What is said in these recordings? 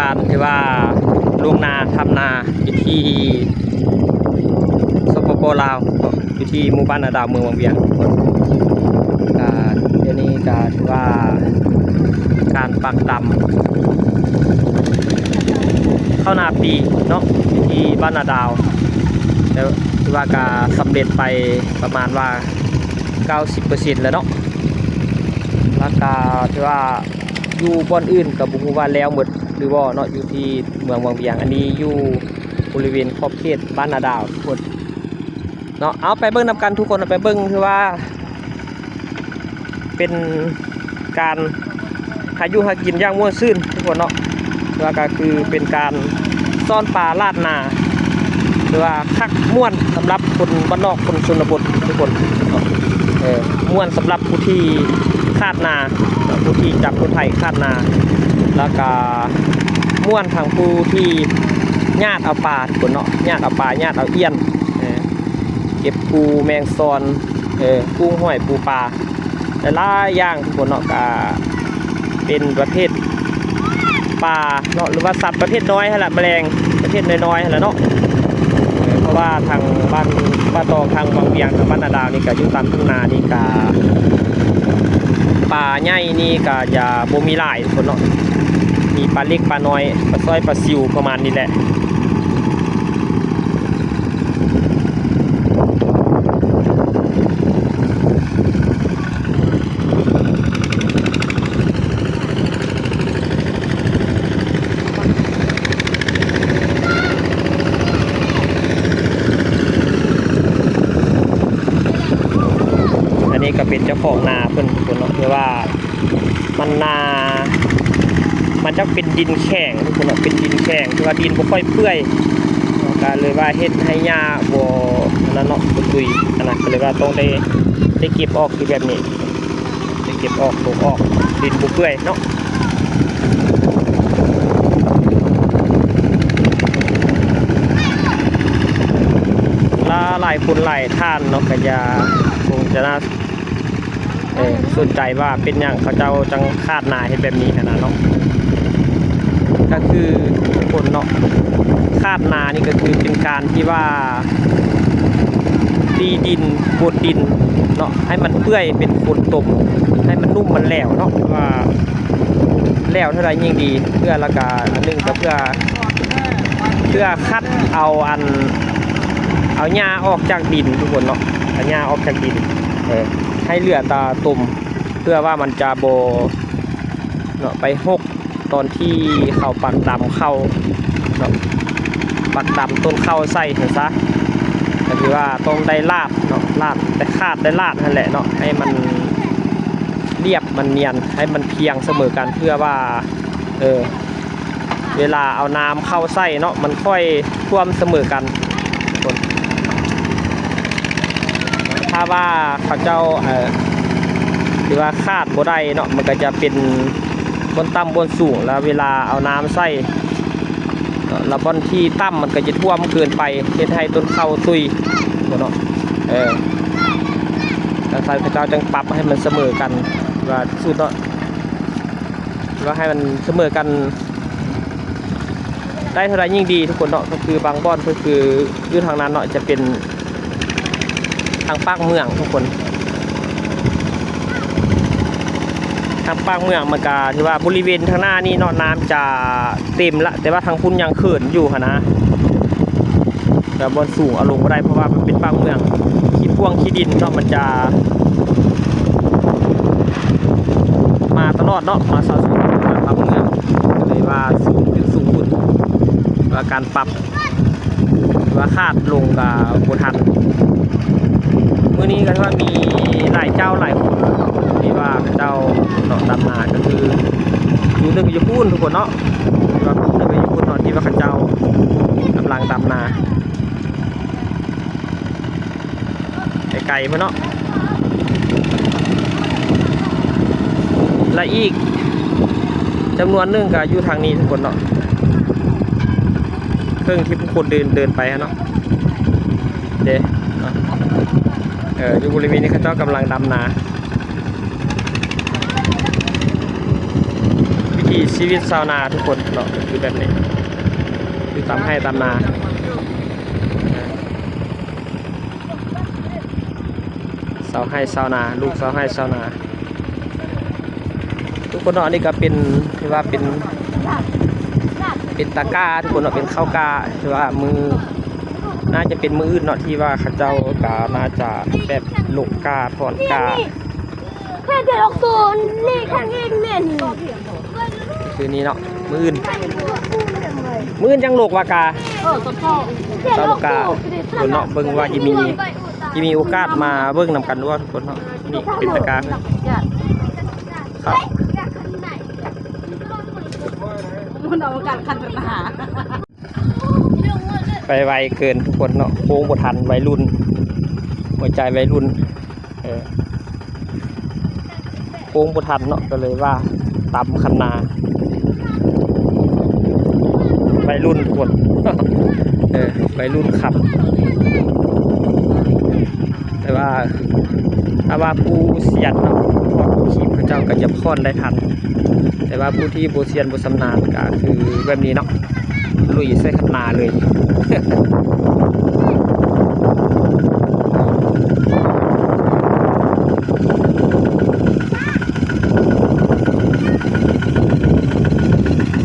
การที่ว่าลงนาทำนาอยู่ที่สปปลาวอยู่ที่หมู่บ้านนาดาวเมืองวังเวียงเดี๋ยวนี้ก็ถือว่าการปักดำเข้านาปีเนาะอยู่ที่บ้านนาดาวแล้วถือว่าการสำเร็จไปประมาณว่า 90% แล้วเนาะแล้วก็ถือว่าอยู่บอนอื่นกับบุญว่าแล้วหมดหรือว่าเนาะอยู่ที่เมืองวังเวียงอันนี้อยู่บริเวณขอบเขตบ้านนาดาวทุกคนเนาะเอาไปเบิ้งนำกันทุกคนไปเบิ้งคือว่าเป็นการหาอยู่หากินอย่างม่วนซื่นทุกคนเนาะแล้วก็คือเป็นการซ่อนปลาลาดนาหรือว่าคักม่วนสำหรับคนบ้านนอกคนชนบททุกคนม่วนสำหรับผู้ที่คาดนาผู้ที่จับคนไทยคาดนาแล้วก็ม่วนทางผู้ที่ญาติเอาปลาคนเนาะญาติเอาปลาญาติเอาเอี้ยนเก็บปูแมงซอนกุ้งห้อยปูปลาแต่ละอย่างทุกคนเนาะก็เป็นประเภทปลาเนาะหรือว่าสัตว์ประเภทน้อยแหละแมลงประเภทน้อยๆแหละเนาะเพราะว่าทางบ้านตองทางวังเวียงทางบ้านนาดาวนี่ก็อยู่ตามทุ่งนานี่ก็ปลาใหญ่นี่ก็จะบ่มีหลายคนเนาะมีปลาเล็กปลาน้อยปลาสร้อยปลาซิวประมาณนี้แหละนี่ก็เป็นเจ้าของนาเพิ่นคนเนาะที่ว่ามันจะเป็นดินแข็งทุกคนเนาะเป็นดินแข็งที่ว่าดินบ่ค่อยเปื่อยก็เลยว่าเฮ็ดให้หญ้าบ่นั่นเนาะบ่ตุยขนาดก็เลยว่าต้องได้เก็บออกคือแบบนี้ได้เก็บออกลงออกดินบ่เปื่อยเนาะหลายคนหลายท่านเนาะก็จะคงจะน่าสนใจว่าเป็นอย่างเขาเจ้าจังคาดนาให้แบบนี้นะเนาะก็คือคนเนาะคาดนานี่ก็คือเป็นการที่ว่าตีดินบดดินเนาะให้มันเปื่อยเป็นฝนตกให้มันนุ่มมันแหลวเนาะว่าแหลวเท่าไรยิ่งดีเพื่อละกาหนึ่งก็เพื่อคัดเอาหญ้าออกจากดินทุกคนเนาะเอาหญ้าออกจากดินให้เหลือตาตุ่มเพื่อว่ามันจะโบเนาะไปหกตอนที่เขาปักดำเข้าเนาะปักดำต้นเข้าใส่เห็นซะก็คือว่าต้องได้ลาดเนาะลาดแต่คาดได้ลาดนั่นแหละเนาะให้มันเรียบมันเนียนให้มันเพียงเสมอกันเพื่อว่าเวลาเอาน้ำเข้าใส่เนาะมันค่อยท่วมเสมอกันถ้าว่าเขาเจ้าหรือว่าคาดบ่ได้เนาะมันก็จะเป็นบนต่ำบนสูงแล้วเวลาเอาน้ำใส่แล้วบนที่ต่ำมันก็จะท่วมเกินไปเฮ็ดให้ต้นข้าวตุยเนาะแล้วใส่เขาเจ้าจังปรับให้มันเสมอกันว่าสุดเนาะว่าให้มันเสมอกันได้เท่าไรยิ่งดีทุกคนเนาะก็คือบางบ่อนก็คืออยู่ทางนั้นเนาะจะเป็นทางภาคเมืองทุกคนทางภาคเมืองมันก็ถือว่าบริเวณทางหน้านี่เนาะน้ำจะเต็มละแต่ว่าทางพุ่นยังเขินอยู่ค่ะนะแต่บนสูงเอาลงไม่ได้เพราะว่ามันเป็นภาคเมืองขี้พ่วงขี้ดินเนาะมันจะมาตลอดเนาะมาสะสมภาคเมืองเลยว่าสูงขึ้นสูงขึ้นว่าการปรับว่าคาดลงกับโบทันมื้อนี้ก็ถือว่ามีหลายเจ้าหลายคนที่ว่าเจ้าเนาะดำนาก็คืออยู่หนึ่งญี่ปุ่นทุกคนเนาะที่ว่าหนึ่งญี่ปุ่นเนาะที่ว่าเจ้ากำลังดำนาไกลๆมาเนาะและอีกจำนวนนึงก็อยู่ทางนี้ทุกคนเนาะเครื่องที่ผู้คนเดินไปฮะเนาะเด้อยู่บริเวณนี้เขาเจ้ากำลังดำนาวิธี ถีชีวิตชาวนาทุกคนเนาะคือแบบนี้คือตามให้ตามนาชาวให้ชาวนาลูกชาวให้ชาวนาทุกคนเนาะนี่ก็เป็นที่ว่าเป็นตะกร้าทุกคนเนาะเป็นข้าวกาที่ว่ามือน่าจะเป็นมืออื่นเนาะที่ว่าข้าเจ้ากาน่าจะแบบลูกกาถอนกาแค่เดี๋ยวตัวนี่แค่เองเม่นคือนี้เนาะมืออื่นยังลูกว่ากาเจ้าลูกกาคนเนาะเบิ่งว่าจะมีโอกาสมาเบิ่งนำกันด้วยทุกคนเนาะนี่เป็นตะกร้าครับมันเอาการคันปัญหาไปไวเกินทุกคนเนาะโค้งบทันวัยรุ่นหัวใจวัยรุ่นโค้งบทันเนาะก็เลยว่าตำคันนาวัยรุ่นทุกคนวัยรุ่นขับแต่ว่าถ้าว่าผู้เสียนเนาะขี่พระเจ้าก็จะค่อนได้ทันแต่ว่าผู้ที่โบเซียนโบสำนานก็คือแบบนี้เนาะลุยใส่คันนาเลย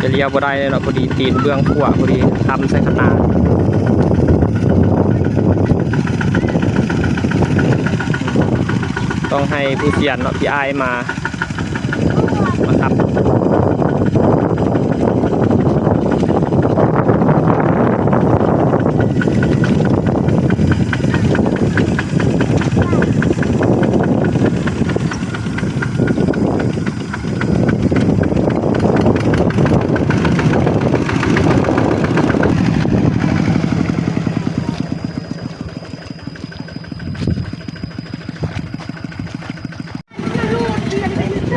จะเลี้ยวบ่ได้เนาะพอดีตีนเบื้องขวาพอดีทำใส่คันนาต้องให้ผู้เสียนเนาะพี่อายมาครับ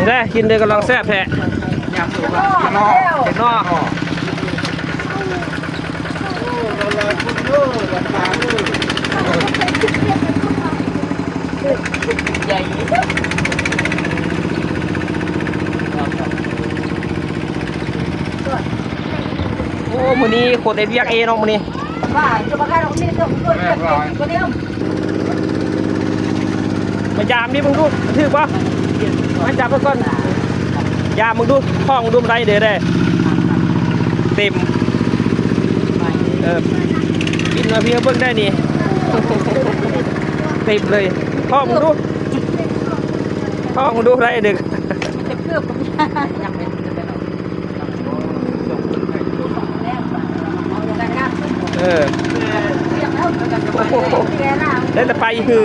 ได้กินเลยกำลังแซ่บแท้ยำถูกป่ะนอกเป็นนอกใหญ่โอ้มือนี้โคตรเอเวียกเอน้องมือนี้ว่าจะมาการตรงนี้ต้องตัวเดียวมายามนี่มึงดูถือป่ะมาจับก่อนยามึงดูห้องดูมันได้เดี๋ยวได้เต็มกินมาเพียงเบิ่งได้นี่เต็มเลยห้องมึงดูได้ดึกได้แต่ไปคือ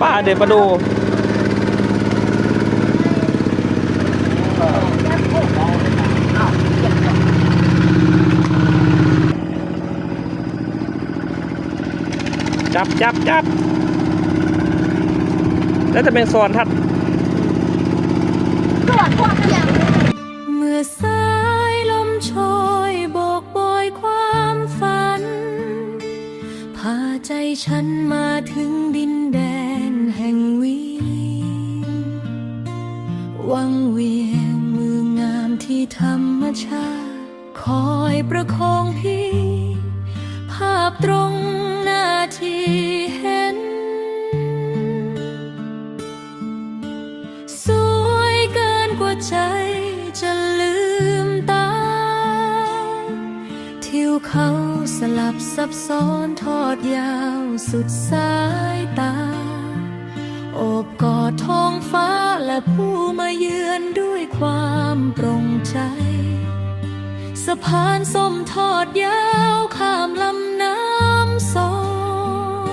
ป้าเดี๋ยวมาดูจับแล้วจะเป็นโซนทัดเมื่อสายลมโชยโบกโบยความฝันพาใจฉันมาถึงดินแดนแห่งวิวังเวียงเมืองงามที่ธรรมชาติคอยประคองพี่ภาพตรงหน้าที่เห็นสวยเกินกว่าใจจะลืมตาทิวเขาสลับซับซ้อนทอดยาวสุดสายตาโอบกอดท้องฟ้าและผู้มาเยือนด้วยความโปร่งใจสะพานส้มทอดยาวข้ามลำน้ำสอง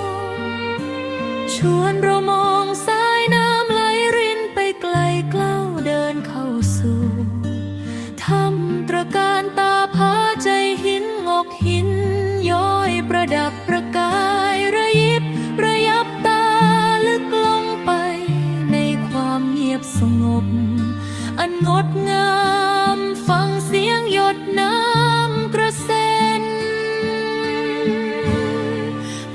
ชวนเรามองสายน้ำไหลรินไปไกลเกล้าเดินเข้าสู่ทำตระการตาพาใจหินงอกหินย้อยประดับประกายระยิบระยับตาลึกลงไปในความเงียบสงบอันงดงามฟังเสียงหยดน้ำกระเซ็น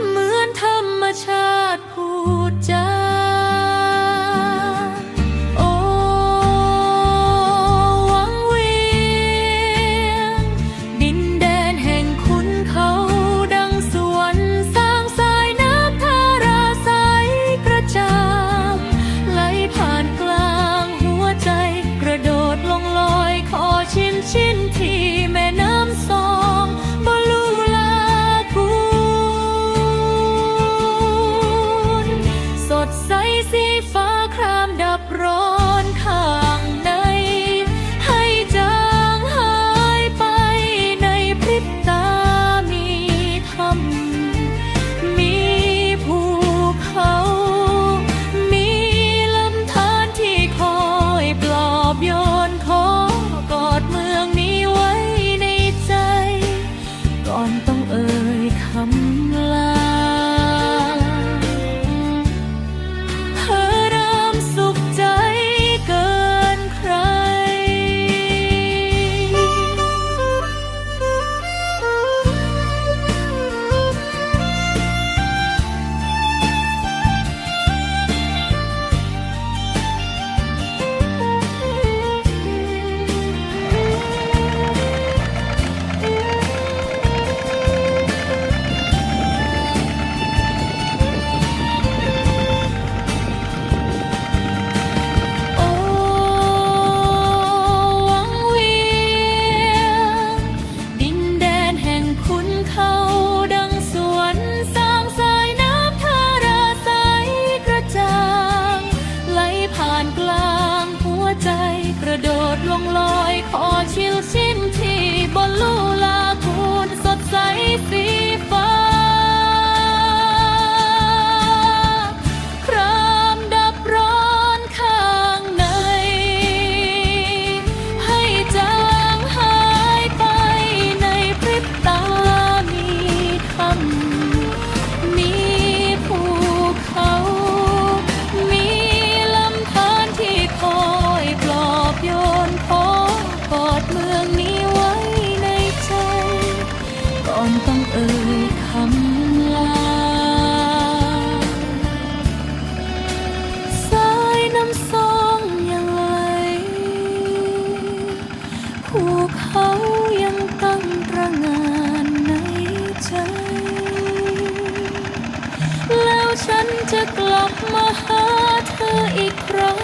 เหมือนธรรมชาติพูดจาโอ้วังเวี ฉันจะกลับมาหาเธออีกครั้ง